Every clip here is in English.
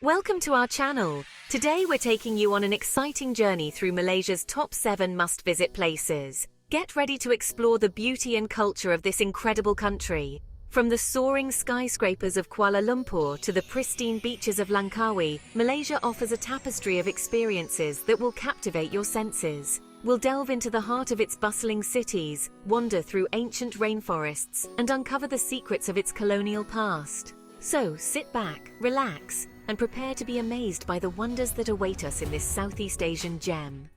Welcome to our channel. Today we're taking you on an exciting journey through Malaysia's top 7 must-visit places. Get ready to explore the beauty and culture of this incredible country. From the soaring skyscrapers of Kuala Lumpur to the pristine beaches of Langkawi, Malaysia offers a tapestry of experiences that will captivate your senses. We'll delve into the heart of its bustling cities, wander through ancient rainforests, and uncover the secrets of its colonial past. So sit back, relax, and prepare to be amazed by the wonders that await us in this Southeast Asian gem.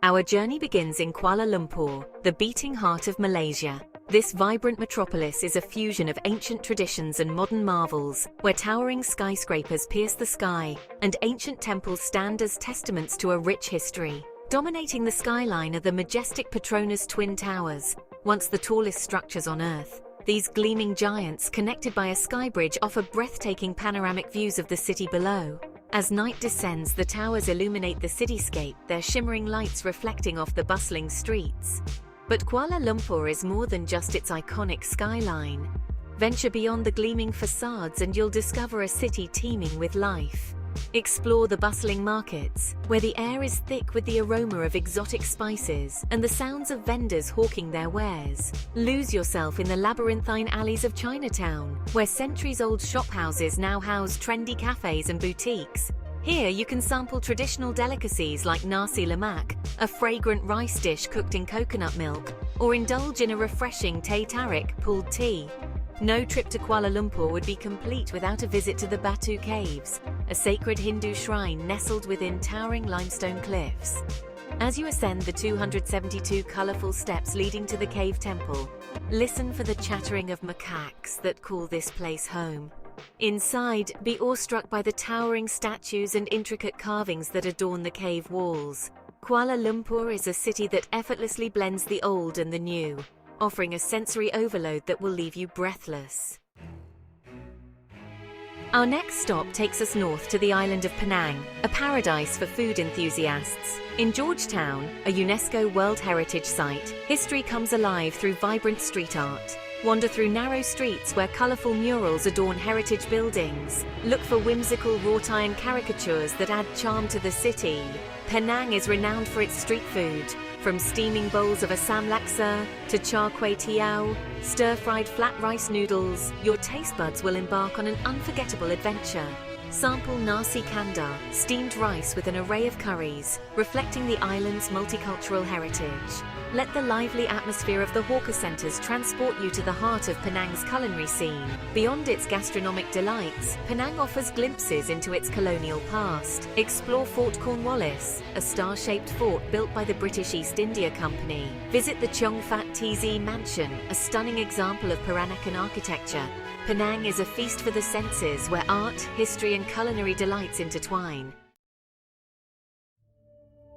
Our journey begins in Kuala Lumpur, the beating heart of Malaysia. This vibrant metropolis is a fusion of ancient traditions and modern marvels, where towering skyscrapers pierce the sky and ancient temples stand as testaments to a rich history. Dominating the skyline are the majestic Petronas Twin Towers, once the tallest structures on Earth. These gleaming giants, connected by a sky bridge, offer breathtaking panoramic views of the city below. As night descends, the towers illuminate the cityscape, their shimmering lights reflecting off the bustling streets. But Kuala Lumpur is more than just its iconic skyline. Venture beyond the gleaming facades and you'll discover a city teeming with life. Explore the bustling markets, where the air is thick with the aroma of exotic spices and the sounds of vendors hawking their wares. Lose yourself in the labyrinthine alleys of Chinatown, where centuries-old shophouses now house trendy cafes and boutiques. Here you can sample traditional delicacies like nasi lemak, a fragrant rice dish cooked in coconut milk, or indulge in a refreshing teh tarik pulled tea. No trip to Kuala Lumpur would be complete without a visit to the Batu Caves, a sacred Hindu shrine nestled within towering limestone cliffs. As you ascend the 272 colourful steps leading to the cave temple, listen for the chattering of macaques that call this place home. Inside, be awestruck by the towering statues and intricate carvings that adorn the cave walls. Kuala Lumpur is a city that effortlessly blends the old and the new, offering a sensory overload that will leave you breathless. Our next stop takes us north to the island of Penang, a paradise for food enthusiasts. In Georgetown, a UNESCO World Heritage Site, history comes alive through vibrant street art. Wander through narrow streets where colourful murals adorn heritage buildings. Look for whimsical wrought-iron caricatures that add charm to the city. Penang is renowned for its street food. From steaming bowls of asam laksa to char kway teow, stir-fried flat rice noodles, your taste buds will embark on an unforgettable adventure. Sample nasi kandar, steamed rice with an array of curries, reflecting the island's multicultural heritage. Let the lively atmosphere of the hawker centres transport you to the heart of Penang's culinary scene. Beyond its gastronomic delights, Penang offers glimpses into its colonial past. Explore Fort Cornwallis, a star-shaped fort built by the British East India Company. Visit the Chong Fat TZ Mansion, a stunning example of Peranakan architecture. Penang is a feast for the senses where art, history and culinary delights intertwine.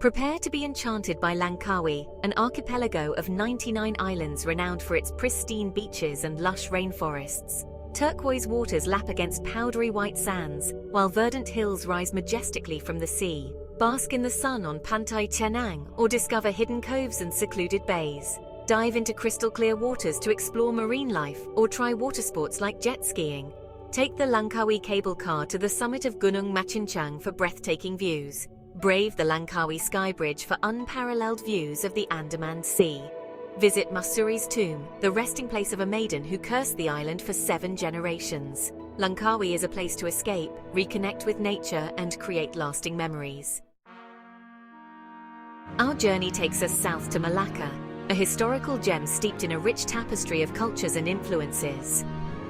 Prepare to be enchanted by Langkawi, an archipelago of 99 islands renowned for its pristine beaches and lush rainforests. Turquoise waters lap against powdery white sands, while verdant hills rise majestically from the sea. Bask in the sun on Pantai Chenang or discover hidden coves and secluded bays. Dive into crystal-clear waters to explore marine life or try water sports like jet skiing. Take the Langkawi cable car to the summit of Gunung Machincang for breathtaking views. Brave the Langkawi Sky Bridge for unparalleled views of the Andaman Sea. Visit Masuri's tomb, the resting place of a maiden who cursed the island for 7 generations. Langkawi is a place to escape, reconnect with nature, and create lasting memories. Our journey takes us south to Malacca, a historical gem steeped in a rich tapestry of cultures and influences.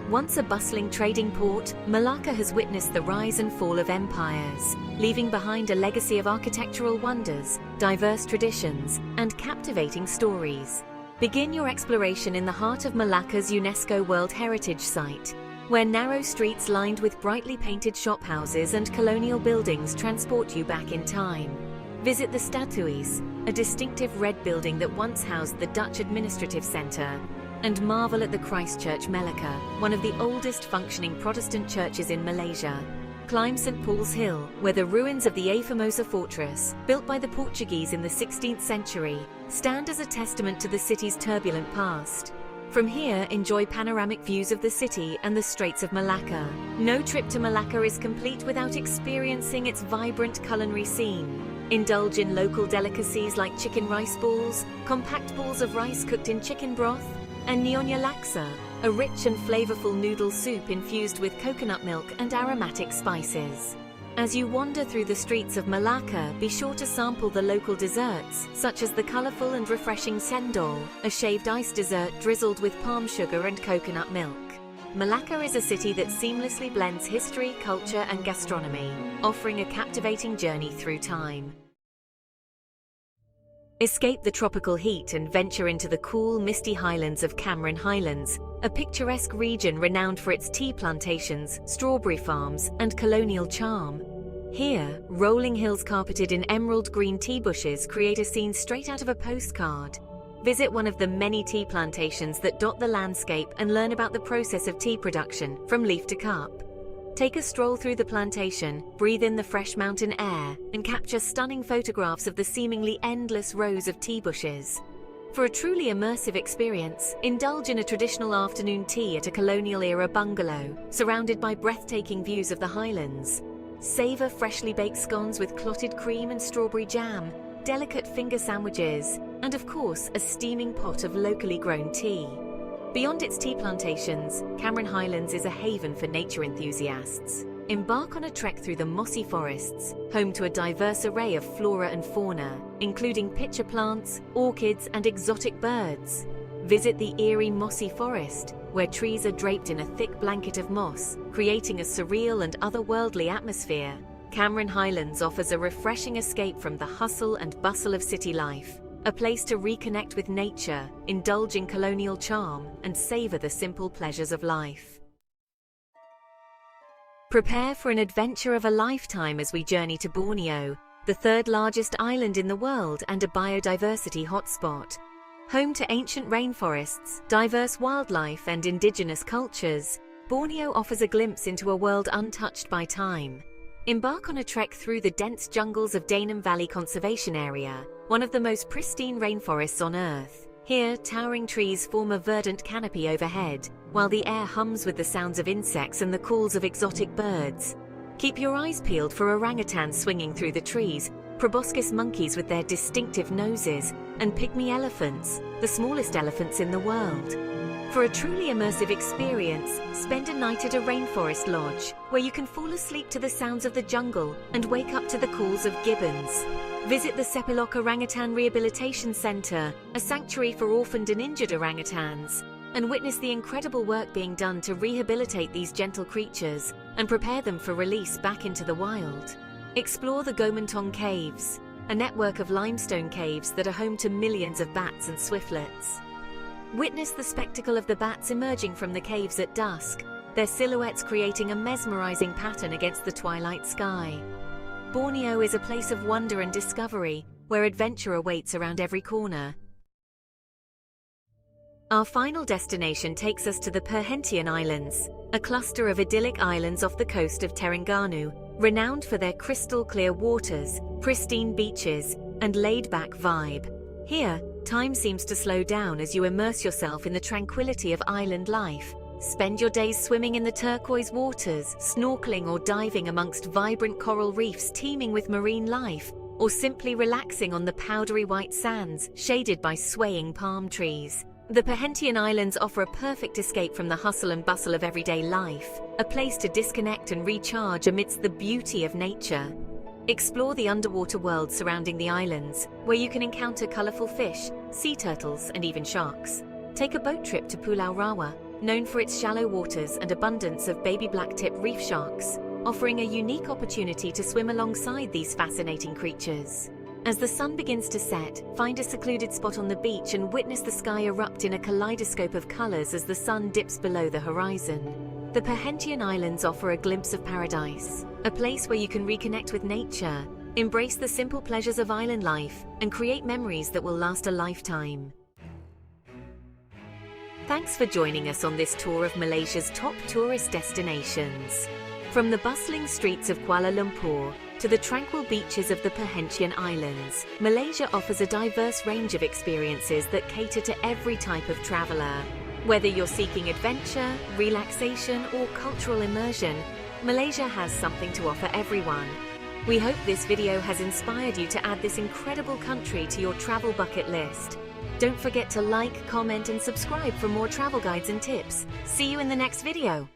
Once a bustling trading port, Malacca has witnessed the rise and fall of empires, leaving behind a legacy of architectural wonders, diverse traditions, and captivating stories. Begin your exploration in the heart of Malacca's UNESCO World Heritage Site, where narrow streets lined with brightly painted shophouses and colonial buildings transport you back in time. Visit the Statuis, a distinctive red building that once housed the Dutch Administrative Centre, and marvel at the Christchurch Melaka, one of the oldest functioning Protestant churches in Malaysia. Climb St. Paul's Hill, where the ruins of the A Formosa fortress, built by the Portuguese in the 16th century, stand as a testament to the city's turbulent past. From here, enjoy panoramic views of the city and the Straits of Malacca. No trip to Malacca is complete without experiencing its vibrant culinary scene. Indulge in local delicacies like chicken rice balls, compact balls of rice cooked in chicken broth, and Nyonya Laksa, a rich and flavorful noodle soup infused with coconut milk and aromatic spices. As you wander through the streets of Malacca, be sure to sample the local desserts, such as the colorful and refreshing sendol, a shaved ice dessert drizzled with palm sugar and coconut milk. Malacca is a city that seamlessly blends history, culture, and gastronomy, offering a captivating journey through time. Escape the tropical heat and venture into the cool, misty highlands of Cameron Highlands, a picturesque region renowned for its tea plantations, strawberry farms, and colonial charm. Here, rolling hills carpeted in emerald green tea bushes create a scene straight out of a postcard. Visit one of the many tea plantations that dot the landscape and learn about the process of tea production, from leaf to cup. Take a stroll through the plantation, breathe in the fresh mountain air, and capture stunning photographs of the seemingly endless rows of tea bushes. For a truly immersive experience, indulge in a traditional afternoon tea at a colonial-era bungalow, surrounded by breathtaking views of the highlands. Savor freshly baked scones with clotted cream and strawberry jam, delicate finger sandwiches, and of course, a steaming pot of locally grown tea. Beyond its tea plantations, Cameron Highlands is a haven for nature enthusiasts. Embark on a trek through the mossy forests, home to a diverse array of flora and fauna, including pitcher plants, orchids, and exotic birds. Visit the eerie mossy forest, where trees are draped in a thick blanket of moss, creating a surreal and otherworldly atmosphere. Cameron Highlands offers a refreshing escape from the hustle and bustle of city life, a place to reconnect with nature, indulge in colonial charm, and savor the simple pleasures of life. Prepare for an adventure of a lifetime as we journey to Borneo, the third largest island in the world and a biodiversity hotspot. Home to ancient rainforests, diverse wildlife, and indigenous cultures, Borneo offers a glimpse into a world untouched by time. Embark on a trek through the dense jungles of Danam Valley Conservation Area, one of the most pristine rainforests on Earth. Here, towering trees form a verdant canopy overhead, while the air hums with the sounds of insects and the calls of exotic birds. Keep your eyes peeled for orangutans swinging through the trees, proboscis monkeys with their distinctive noses, and pygmy elephants, the smallest elephants in the world. For a truly immersive experience, spend a night at a rainforest lodge, where you can fall asleep to the sounds of the jungle and wake up to the calls of gibbons. Visit the Sepilok Orangutan Rehabilitation Center, a sanctuary for orphaned and injured orangutans, and witness the incredible work being done to rehabilitate these gentle creatures and prepare them for release back into the wild. Explore the Gomantong Caves, a network of limestone caves that are home to millions of bats and swiftlets. Witness the spectacle of the bats emerging from the caves at dusk, their silhouettes creating a mesmerizing pattern against the twilight sky. Borneo is a place of wonder and discovery, where adventure awaits around every corner. Our final destination takes us to the Perhentian Islands, a cluster of idyllic islands off the coast of Terengganu, renowned for their crystal-clear waters, pristine beaches, and laid-back vibe. Here, time seems to slow down as you immerse yourself in the tranquility of island life. Spend your days swimming in the turquoise waters, snorkeling or diving amongst vibrant coral reefs teeming with marine life, or simply relaxing on the powdery white sands, shaded by swaying palm trees. The Perhentian Islands offer a perfect escape from the hustle and bustle of everyday life, a place to disconnect and recharge amidst the beauty of nature. Explore the underwater world surrounding the islands, where you can encounter colorful fish, sea turtles, and even sharks. Take a boat trip to Pulau Rawa, known for its shallow waters and abundance of baby blacktip reef sharks, offering a unique opportunity to swim alongside these fascinating creatures. As the sun begins to set, find a secluded spot on the beach and witness the sky erupt in a kaleidoscope of colors as the sun dips below the horizon. The Perhentian Islands offer a glimpse of paradise, a place where you can reconnect with nature, embrace the simple pleasures of island life, and create memories that will last a lifetime. Thanks for joining us on this tour of Malaysia's top tourist destinations. From the bustling streets of Kuala Lumpur to the tranquil beaches of the Perhentian Islands, Malaysia offers a diverse range of experiences that cater to every type of traveler. Whether you're seeking adventure, relaxation, or cultural immersion, Malaysia has something to offer everyone. We hope this video has inspired you to add this incredible country to your travel bucket list. Don't forget to like, comment, and subscribe for more travel guides and tips. See you in the next video.